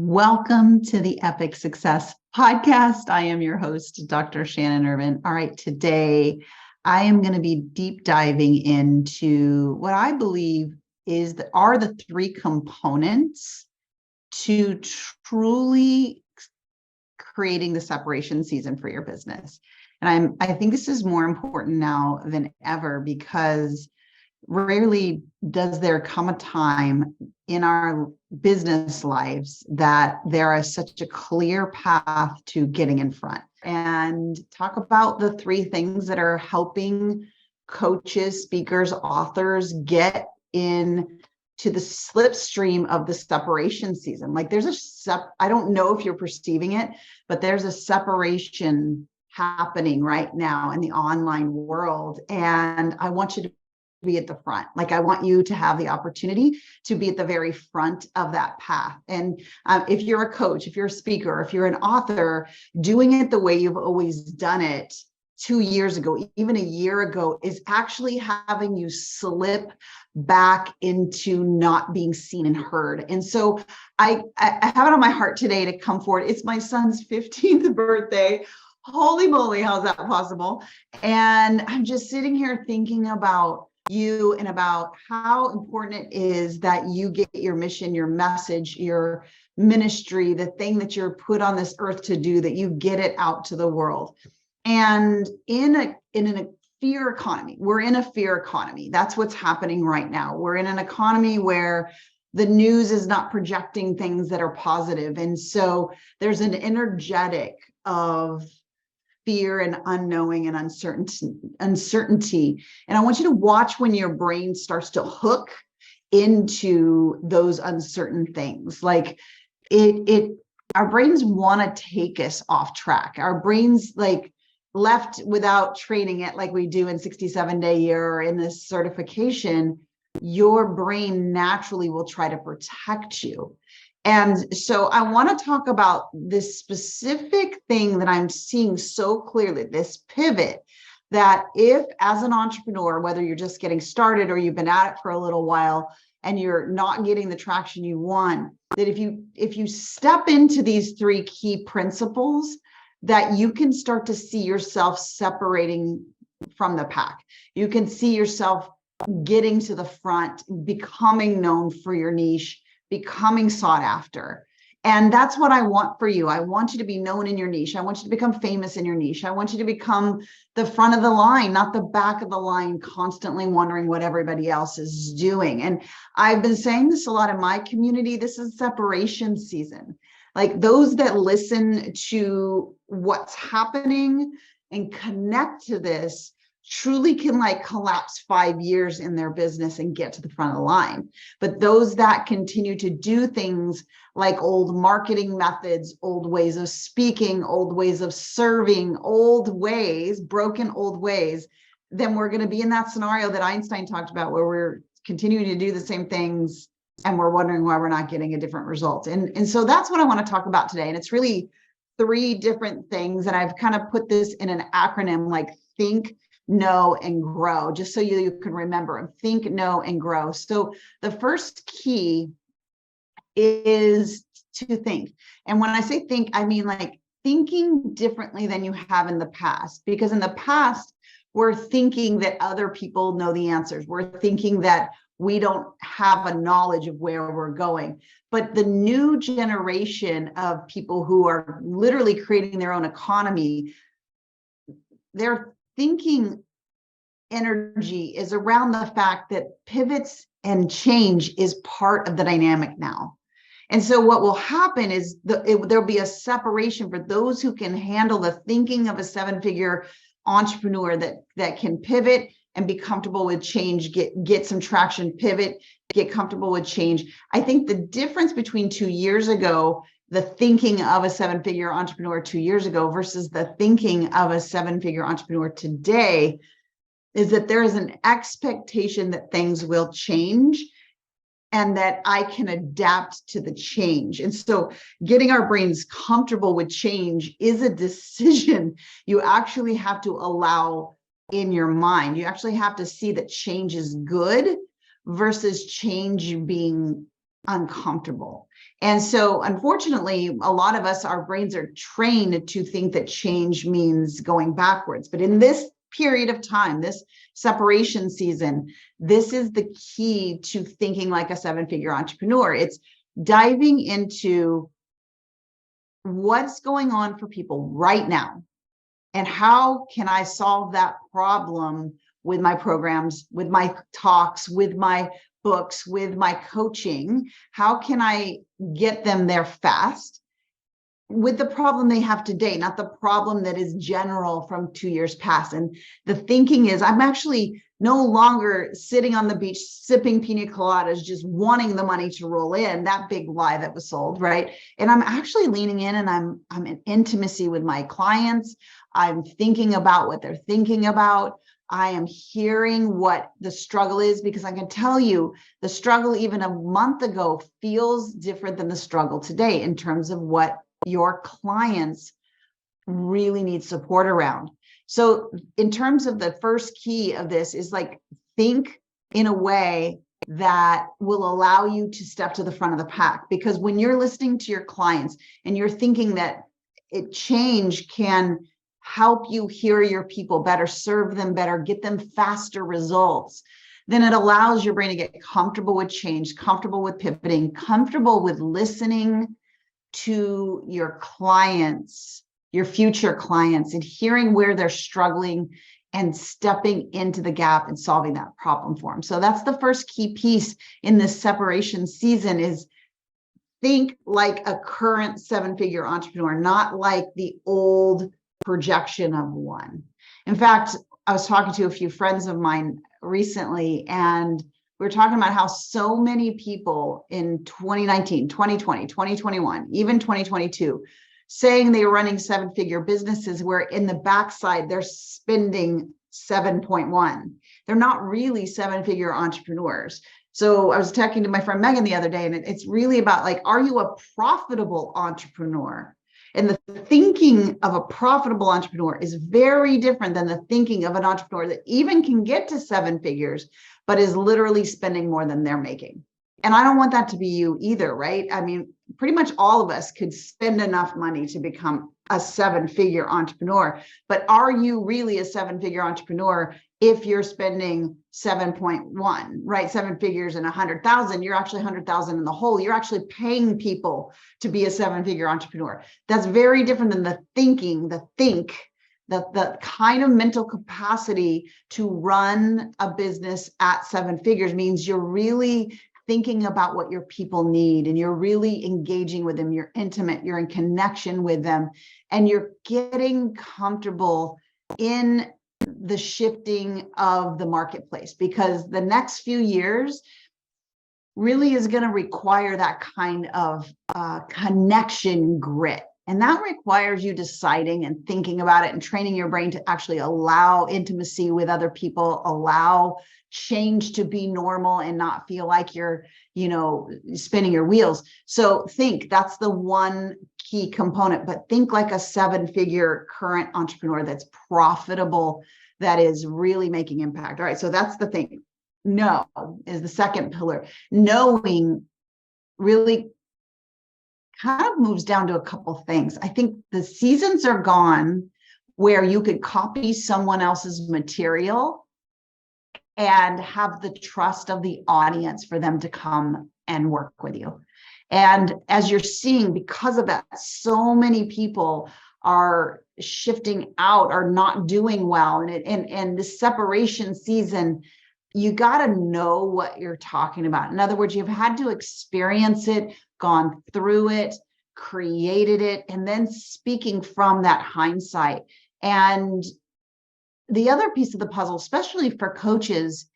Welcome to the Epic Success Podcast. I am your host, Dr. Shannon Irvine. All right, today I am going to be deep diving into what I believe are the three components to truly creating the separation season for your business. And I think this is more important now than ever because rarely does there come a time in our business lives that there is such a clear path to getting in front. And talk about the three things that are helping coaches, speakers, authors get in to the slipstream of the separation season. Like I don't know if you're perceiving it, but there's a separation happening right now in the online world. And I want you to be at the front. Like I want you to have the opportunity to be at the very front of that path. And if you're a coach, if you're a speaker, if you're an author, doing it the way you've always done it 2 years ago, even a year ago, is actually having you slip back into not being seen and heard. And so I have it on my heart today to come forward. It's my son's 15th birthday. Holy moly, how's that possible? And I'm just sitting here thinking about you and about how important it is that you get your mission, your message, your ministry, the thing that you're put on this earth to do, that you get it out to the world. And in a fear economy, we're in a fear economy. That's what's happening right now. We're in an economy where the news is not projecting things that are positive. And so there's an energetic of fear and unknowing and uncertainty. And I want you to watch when your brain starts to hook into those uncertain things. Like our brains want to take us off track. Our brains left without training it like we do in 67-day year or in this certification, your brain naturally will try to protect you. And so I want to talk about this specific thing that I'm seeing so clearly, this pivot, that if as an entrepreneur, whether you're just getting started or you've been at it for a little while and you're not getting the traction you want, that if you step into these three key principles, that you can start to see yourself separating from the pack. You can see yourself getting to the front, becoming known for your niche, becoming sought after. And that's what I want for you. I want you to be known in your niche. I want you to become famous in your niche. I want you to become the front of the line, not the back of the line, constantly wondering what everybody else is doing. And I've been saying this a lot in my community. This is separation season. Like those that listen to what's happening and connect to this truly can collapse 5 years in their business and get to the front of the line. But those that continue to do things like old marketing methods, old ways of speaking, old ways of serving, broken old ways, then we're going to be in that scenario that Einstein talked about, where we're continuing to do the same things and we're wondering why we're not getting a different result. And so that's what I want to talk about today. And it's really three different things. And I've kind of put this in an acronym like think, know, and grow, just so you can remember them. Think, know, and grow. So the first key is to think. And when I say think, I mean thinking differently than you have in the past. Because in the past, we're thinking that other people know the answers. We're thinking that we don't have a knowledge of where we're going. But the new generation of people who are literally creating their own economy, they're thinking energy is around the fact that pivots and change is part of the dynamic now. And so what will happen is there'll be a separation for those who can handle the thinking of a seven-figure entrepreneur that can pivot and be comfortable with change, get some traction, pivot, get comfortable with change. I think the difference between 2 years ago, the thinking of a seven-figure entrepreneur 2 years ago versus the thinking of a seven-figure entrepreneur today, is that there is an expectation that things will change and that I can adapt to the change. And so getting our brains comfortable with change is a decision you actually have to allow in your mind. You actually have to see that change is good versus change being uncomfortable. And so, unfortunately, a lot of us, our brains are trained to think that change means going backwards. But in this period of time, this separation season, this is the key to thinking like a seven-figure entrepreneur. It's diving into what's going on for people right now, and how can I solve that problem with my programs, with my talks, with my books, with my coaching? How can I get them there fast with the problem they have today, not the problem that is general from 2 years past? And the thinking is, I'm actually no longer sitting on the beach sipping pina coladas, just wanting the money to roll in, that big lie that was sold, right? And I'm actually leaning in, and I'm in intimacy with my clients. I'm thinking about what they're thinking about. I am hearing what the struggle is, because I can tell you the struggle even a month ago feels different than the struggle today in terms of what your clients really need support around. So in terms of the first key of this is like, think in a way that will allow you to step to the front of the pack. Because when you're listening to your clients and you're thinking that change can help you hear your people better, serve them better, get them faster results, then it allows your brain to get comfortable with change, comfortable with pivoting, comfortable with listening to your clients, your future clients, and hearing where they're struggling and stepping into the gap and solving that problem for them. So that's the first key piece in this separation season, is think like a current seven-figure entrepreneur, not like the old projection of one. In fact, I was talking to a few friends of mine recently, and we were talking about how so many people in 2019, 2020, 2021, even 2022, saying they were running seven-figure businesses, where in the backside, they're spending 7.1. They're not really seven-figure entrepreneurs. So I was talking to my friend Megan the other day, and it's really about like, are you a profitable entrepreneur? And the thinking of a profitable entrepreneur is very different than the thinking of an entrepreneur that even can get to seven figures, but is literally spending more than they're making. And I don't want that to be you either, right? I mean, pretty much all of us could spend enough money to become a seven-figure entrepreneur. But are you really a seven-figure entrepreneur if you're spending 7.1, right? Seven figures and 100,000, you're actually 100,000 in the hole. You're actually paying people to be a seven-figure entrepreneur. That's very different than the thinking, the kind of mental capacity to run a business at seven figures means you're really thinking about what your people need, and you're really engaging with them. You're intimate, you're in connection with them, and you're getting comfortable in the shifting of the marketplace, because the next few years really is going to require that kind of connection grit. And that requires you deciding and thinking about it and training your brain to actually allow intimacy with other people, allow change to be normal and not feel like you're, spinning your wheels. So that's the one key component, but think like a seven-figure current entrepreneur that's profitable, that is really making impact. All right, so that's the thing. Know is the second pillar. Knowing really kind of moves down to a couple things. I think the seasons are gone where you could copy someone else's material and have the trust of the audience for them to come and work with you. And as you're seeing, because of that, so many people are shifting out, are not doing well. And this separation season, you got to know what you're talking about. In other words, you've had to experience it, gone through it, created it, and then speaking from that hindsight. And the other piece of the puzzle, especially for coaches,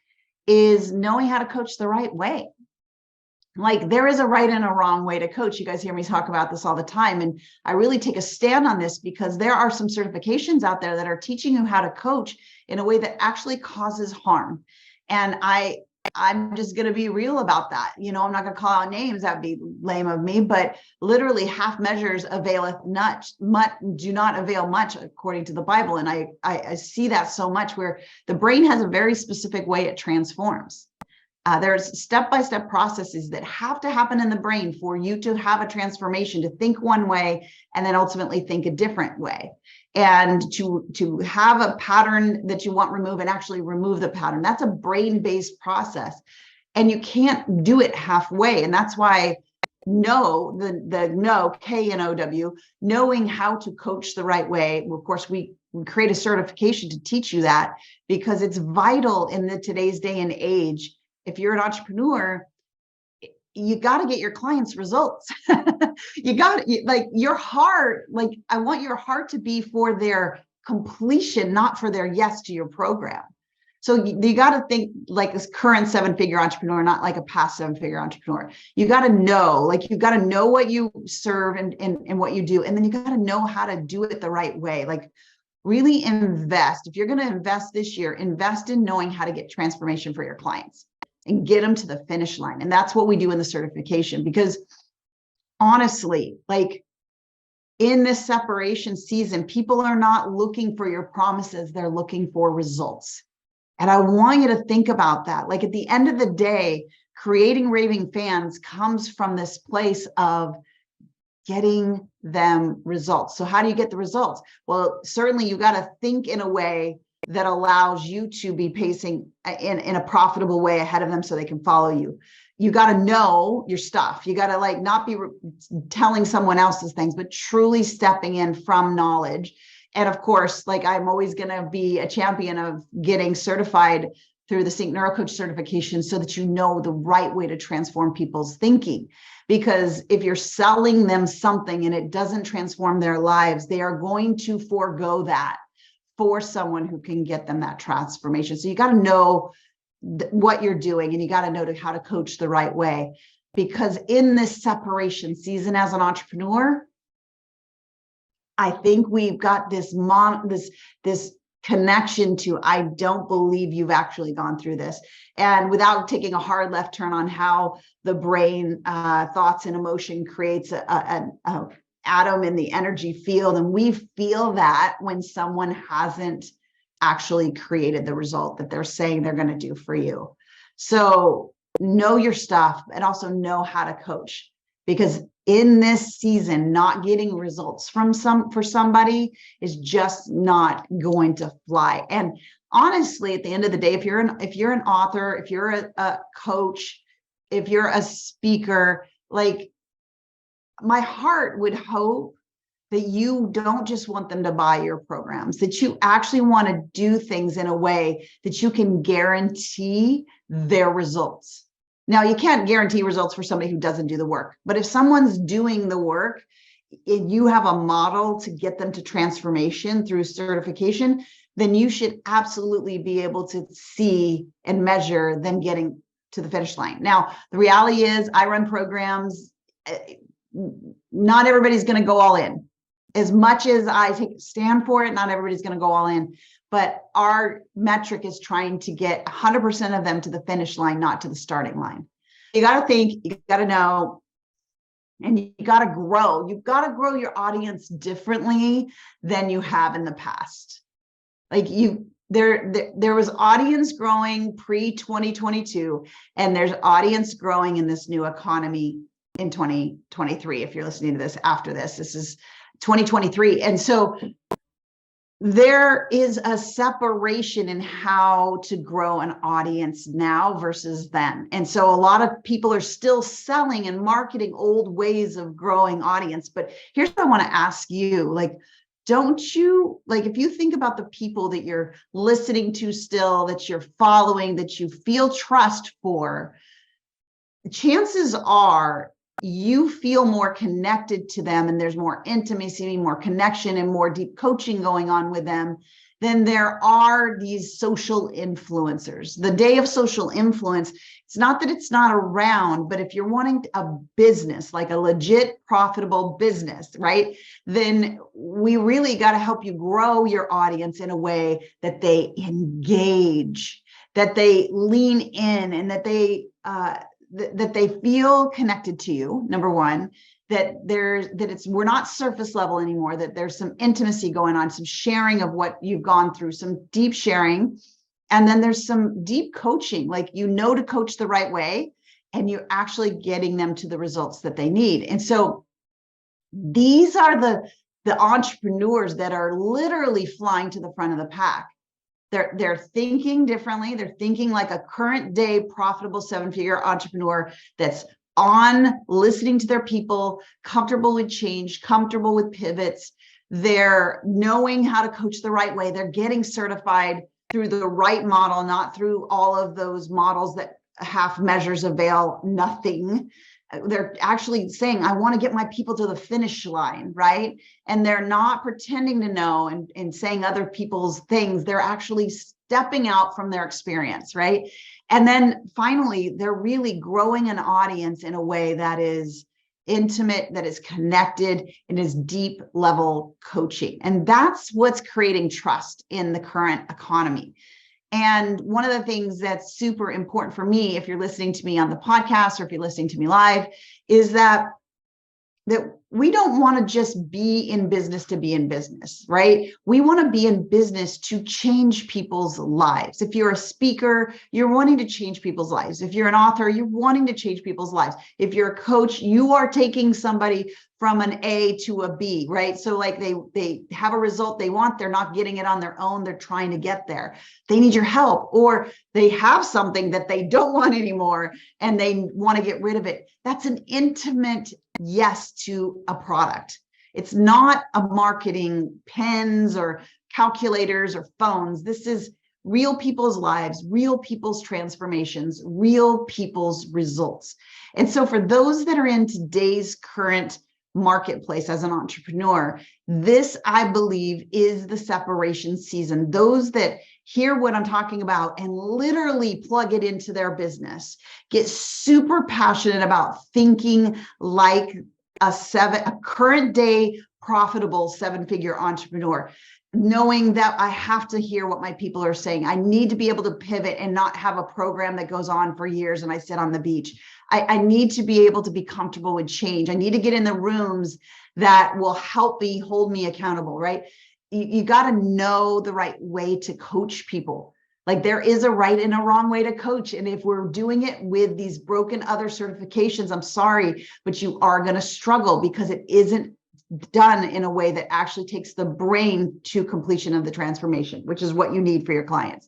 is knowing how to coach the right way. Like, there is a right and a wrong way to coach. You guys hear me talk about this all the time. And I really take a stand on this, because there are some certifications out there that are teaching you how to coach in a way that actually causes harm. And I'm just going to be real about that. I'm not going to call out names. That'd be lame of me, but literally half measures availeth much, do not avail much, according to the Bible. And I see that so much, where the brain has a very specific way it transforms. There's step-by-step processes that have to happen in the brain for you to have a transformation, to think one way and then ultimately think a different way, and to have a pattern that you want removed and actually remove the pattern. That's a brain-based process, and you can't do it halfway. And that's why know, K-N-O-W, knowing how to coach the right way. Of course, we create a certification to teach you that, because it's vital in today's day and age. If you're an entrepreneur, you got to get your clients results. You got to, like, your heart, like, I want your heart to be for their completion, not for their yes to your program. So you got to think like this current 7-figure entrepreneur, not like a past 7-figure entrepreneur. You got to know, like, you got to know what you serve and what you do. And then you got to know how to do it the right way. Like, really invest. If you're going to invest this year, invest in knowing how to get transformation for your clients and get them to the finish line. And that's what we do in the certification, because honestly, like, in this separation season, people are not looking for your promises. They're looking for results. And I want you to think about that. Like, at the end of the day, creating raving fans comes from this place of getting them results. So how do you get the results? Well, certainly you got to think in a way that allows you to be pacing in a profitable way ahead of them so they can follow you. You got to know your stuff. You got to, like, not be telling someone else's things, but truly stepping in from knowledge. And of course, like, I'm always going to be a champion of getting certified through the Sync NeuroCoach certification so that you know the right way to transform people's thinking. Because if you're selling them something and it doesn't transform their lives, they are going to forego that for someone who can get them that transformation. So you got to know what you're doing, and you got to know how to coach the right way. Because in this separation season as an entrepreneur, I think we've got this connection to, I don't believe you've actually gone through this. And without taking a hard left turn on how the brain, thoughts and emotion creates an atom in the energy field. And we feel that when someone hasn't actually created the result that they're saying they're going to do for you. So know your stuff, and also know how to coach, because in this season, not getting results for somebody is just not going to fly. And honestly, at the end of the day, if you're an author, if you're a coach, if you're a speaker, like, my heart would hope that you don't just want them to buy your programs, that you actually want to do things in a way that you can guarantee their results. Now, you can't guarantee results for somebody who doesn't do the work, but if someone's doing the work and you have a model to get them to transformation through certification, then you should absolutely be able to see and measure them getting to the finish line. Now, the reality is, I run programs. Not everybody's going to go all in. As much as I stand for it, not everybody's going to go all in. But our metric is trying to get 100% of them to the finish line, not to the starting line. You got to think, you got to know, and you got to grow. You've got to grow your audience differently than you have in the past. Like, there was audience growing pre-2022, and there's audience growing in this new economy in 2023. If you're listening to this after this is 2023. And so there is a separation in how to grow an audience now versus then. And so a lot of people are still selling and marketing old ways of growing audience. But here's what I want to ask you, like, don't you, like, if you think about the people that you're listening to still, that you're following, that you feel trust for, chances are you feel more connected to them, and there's more intimacy, more connection, and more deep coaching going on with them than there are these social influencers. The day of social influence, it's not that it's not around, but if you're wanting a business, like a legit profitable business, right, then we really got to help you grow your audience in a way that they engage, that they lean in, and that they feel connected to you, number one, we're not surface level anymore, that there's some intimacy going on, some sharing of what you've gone through, some deep sharing. And then there's some deep coaching, like, to coach the right way, and you're actually getting them to the results that they need. And so these are the entrepreneurs that are literally flying to the front of the pack. They're thinking differently. They're thinking like a current day profitable 7-figure entrepreneur that's on listening to their people, comfortable with change, comfortable with pivots. They're knowing how to coach the right way. They're getting certified through the right model, not through all of those models that half measures avail nothing. They're actually saying, I want to get my people to the finish line, right? And they're not pretending to know and saying other people's things. They're actually stepping out from their experience, right? And then finally, they're really growing an audience in a way that is intimate, that is connected, and is deep level coaching. And that's what's creating trust in the current economy. And one of the things that's super important for me, if you're listening to me on the podcast or if you're listening to me live, is that we don't want to just be in business to be in business, right? We want to be in business to change people's lives. If you're a speaker, you're wanting to change people's lives. If you're an author, you're wanting to change people's lives. If you're a coach, you are taking somebody from an A to a B, right? So like they have a result they want, they're not getting it on their own, they're trying to get there. They need your help, or they have something that they don't want anymore and they want to get rid of it. That's an intimate yes to a product. It's not a marketing pens or calculators or phones. This is real people's lives, real people's transformations, real people's results. And so for those that are in today's current marketplace as an entrepreneur, this, I believe, is the separation season. Those that hear what I'm talking about and literally plug it into their business, get super passionate about thinking like a current day profitable 7-figure entrepreneur, knowing that I have to hear what my people are saying. I need to be able to pivot and not have a program that goes on for years and I sit on the beach. I need to be able to be comfortable with change. I need to get in the rooms that will help me, hold me accountable, right? You got to know the right way to coach people. Like, there is a right and a wrong way to coach. And if we're doing it with these broken other certifications, I'm sorry, but you are going to struggle because it isn't done in a way that actually takes the brain to completion of the transformation, which is what you need for your clients.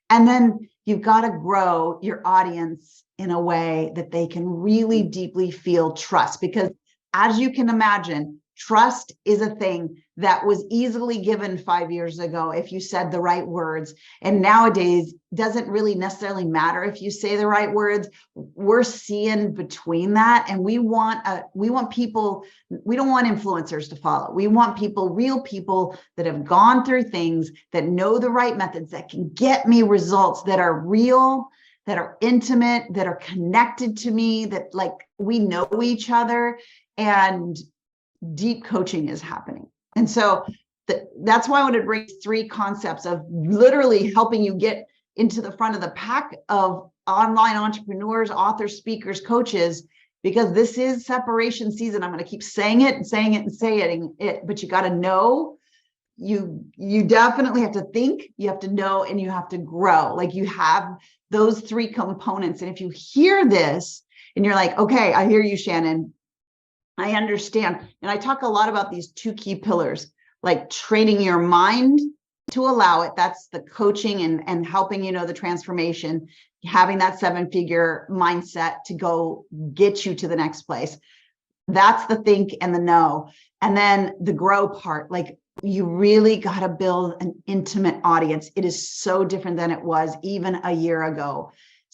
And then you've got to grow your audience in a way that they can really deeply feel trust, because as you can imagine, trust is a thing that was easily given 5 years ago if you said the right words. And nowadays doesn't really necessarily matter if you say the right words. We're seeing between that. And we want people, we don't want influencers to follow. We want people, real people that have gone through things, that know the right methods, that can get me results that are real, that are intimate, that are connected to me, that like we know each other, and deep coaching is happening. And so that's why I wanted to bring 3 concepts of literally helping you get into the front of the pack of online entrepreneurs, authors, speakers, coaches, because this is separation season. I'm going to keep saying it and saying it and saying it, but you got to know, you definitely have to think, you have to know, and you have to grow. Like, you have those 3 components. And if you hear this and you're like, okay, I hear you, Shannon, I understand. And I talk a lot about these 2 key pillars, like training your mind to allow it. That's the coaching and helping you know the transformation, having that 7-figure mindset to go get you to the next place. That's the think and the know. And then the grow part, like, you really got to build an intimate audience. It is so different than it was even a year ago.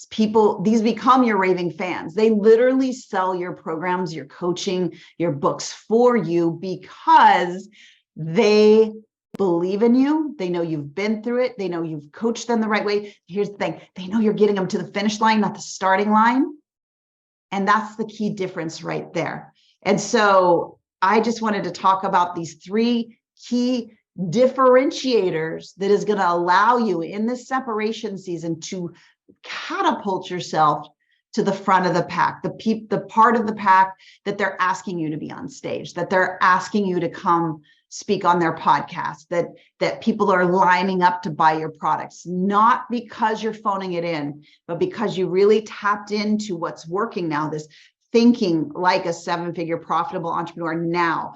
People, these become your raving fans. They literally sell your programs, your coaching, your books for you because they believe in you. They know you've been through it. They know you've coached them the right way. Here's the thing. They know you're getting them to the finish line, not the starting line. And that's the key difference right there. And so I just wanted to talk about these 3 key differentiators that is going to allow you in this separation season to catapult yourself to the front of the pack, the part of the pack that they're asking you to be on stage, that they're asking you to come speak on their podcast, that people are lining up to buy your products, not because you're phoning it in, but because you really tapped into what's working now, this thinking like a 7-figure profitable entrepreneur now,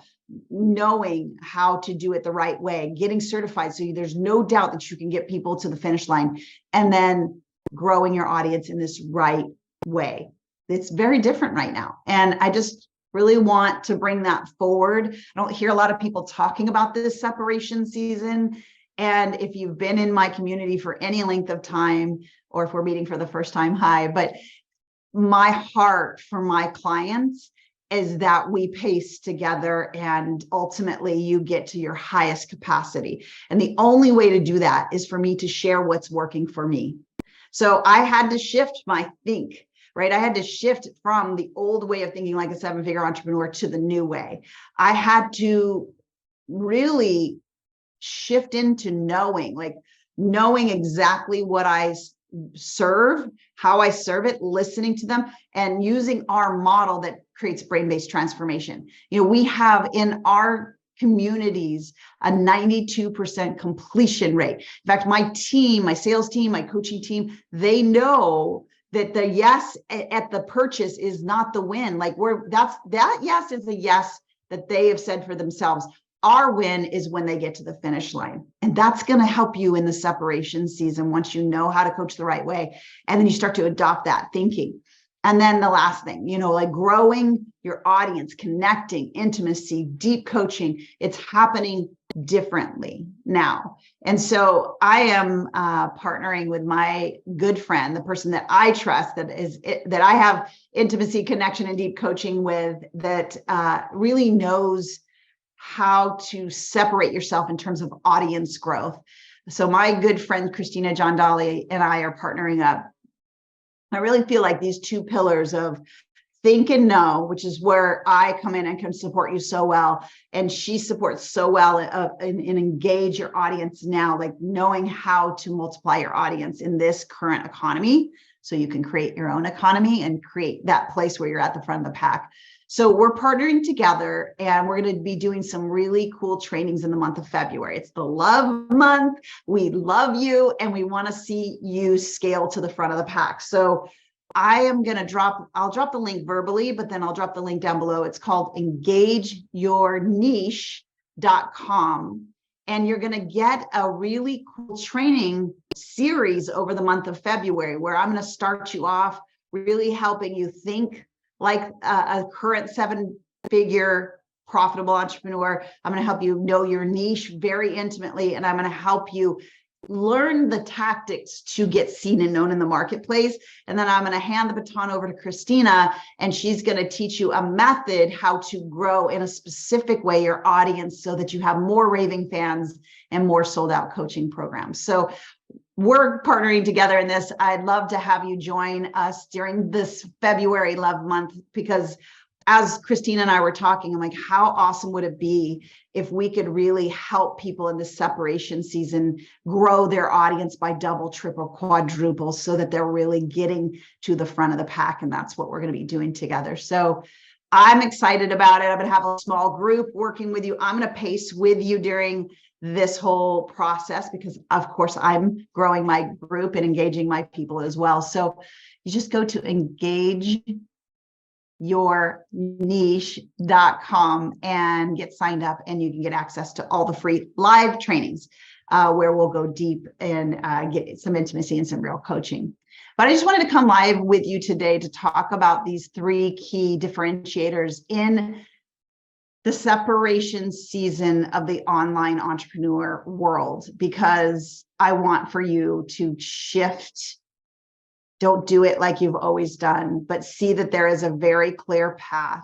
knowing how to do it the right way, getting certified so there's no doubt that you can get people to the finish line, and then growing your audience in this right way. It's very different right now. And I just really want to bring that forward. I don't hear a lot of people talking about this separation season. And if you've been in my community for any length of time, or if we're meeting for the first time, hi, but my heart for my clients is that we pace together and ultimately you get to your highest capacity. And the only way to do that is for me to share what's working for me. So I had to shift my think, right? I had to shift from the old way of thinking like a 7-figure entrepreneur to the new way. I had to really shift into knowing exactly what I serve, how I serve it, listening to them, and using our model that creates brain-based transformation. We have in our communities a 92% completion rate. In fact, my team, my sales team, my coaching team, they know that the yes at the purchase is not the win. That yes is a yes that they have said for themselves. Our win is when they get to the finish line. And that's going to help you in the separation season once you know how to coach the right way. And then you start to adopt that thinking. And then the last thing, growing your audience, connecting, intimacy, deep coaching, it's happening differently now. And so I am partnering with my good friend, the person that I trust, that I have intimacy, connection, and deep coaching with, that really knows how to separate yourself in terms of audience growth. So my good friend, Christina Jandali, and I are partnering up. I really feel like these two pillars of think and know, which is where I come in and can support you so well. And she supports so well in engage your audience now, like knowing how to multiply your audience in this current economy. So you can create your own economy and create that place where you're at the front of the pack. So we're partnering together, and we're going to be doing some really cool trainings in the month of February. It's the love month. We love you, and we want to see you scale to the front of the pack. So I am going to I'll drop the link verbally, but then I'll drop the link down below. It's called engageyourniche.com. And you're going to get a really cool training series over the month of February, where I'm going to start you off really helping you think like a current 7-figure profitable entrepreneur. I'm going to help you know your niche very intimately, and I'm going to help you learn the tactics to get seen and known in the marketplace. And then I'm going to hand the baton over to Christina, and she's going to teach you a method how to grow in a specific way your audience so that you have more raving fans and more sold out coaching programs. So we're partnering together in this. I'd love to have you join us during this February Love Month, because as Christina and I were talking, I'm like, how awesome would it be if we could really help people in this separation season grow their audience by double, triple, quadruple, so that they're really getting to the front of the pack. And that's what we're going to be doing together. So I'm excited about it. I'm going to have a small group working with you. I'm going to pace with you during this whole process, because of course I'm growing my group and engaging my people as well. So you just go to engageyourniche.com and get signed up, and you can get access to all the free live trainings where we'll go deep and get some intimacy and some real coaching. But I just wanted to come live with you today to talk about these 3 key differentiators in the separation season of the online entrepreneur world, because I want for you to shift. Don't do it like you've always done, but see that there is a very clear path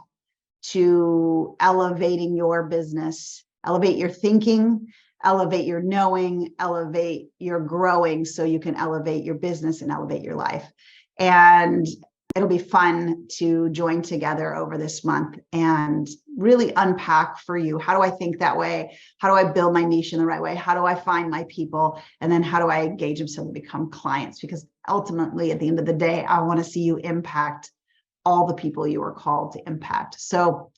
to elevating your business, elevate your thinking, elevate your knowing, elevate your growing, so you can elevate your business and elevate your life. And it'll be fun to join together over this month and really unpack for you. How do I think that way? How do I build my niche in the right way? How do I find my people? And then how do I engage them so they become clients? Because ultimately, at the end of the day, I want to see you impact all the people you are called to impact. So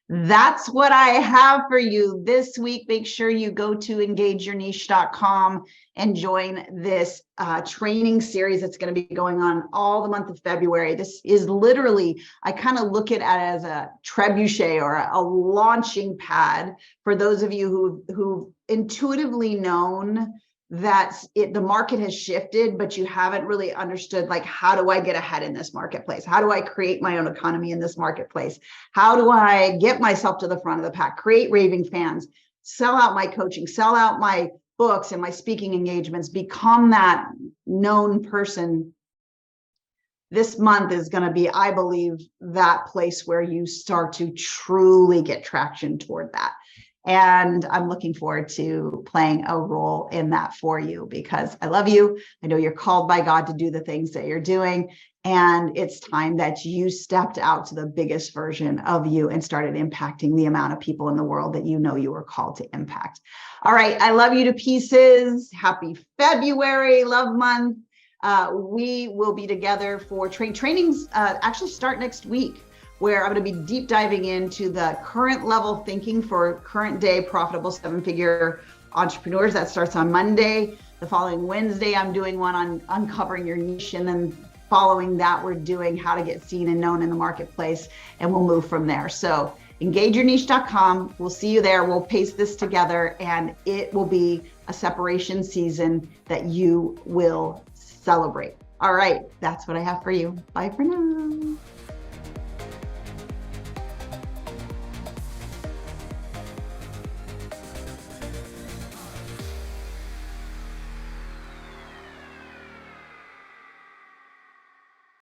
That's what I have for you this week. Make sure you go to engageyourniche.com and join this training series that's going to be going on all the month of February. This is literally, I kind of look at it as a trebuchet or a launching pad for those of you who've intuitively known that the market has shifted, but you haven't really understood, like, how do I get ahead in this marketplace? How do I create my own economy in this marketplace? How do I get myself to the front of the pack, create raving fans, sell out my coaching, sell out my books and my speaking engagements, become that known person? This month is going to be, I believe, that place where you start to truly get traction toward that. And I'm looking forward to playing a role in that for you, because I love you. I know you're called by God to do the things that you're doing. And it's time that you stepped out to the biggest version of you and started impacting the amount of people in the world that you know you were called to impact. All right. I love you to pieces. Happy February, love month. We will be together for trainings actually start next week, where I'm going to be deep diving into the current level thinking for current day profitable 7-figure entrepreneurs. That starts on Monday. The following Wednesday, I'm doing one on uncovering your niche. And then following that, we're doing how to get seen and known in the marketplace. And we'll move from there. So engageyourniche.com. We'll see you there. We'll paste this together, and it will be a separation season that you will celebrate. All right. That's what I have for you. Bye for now.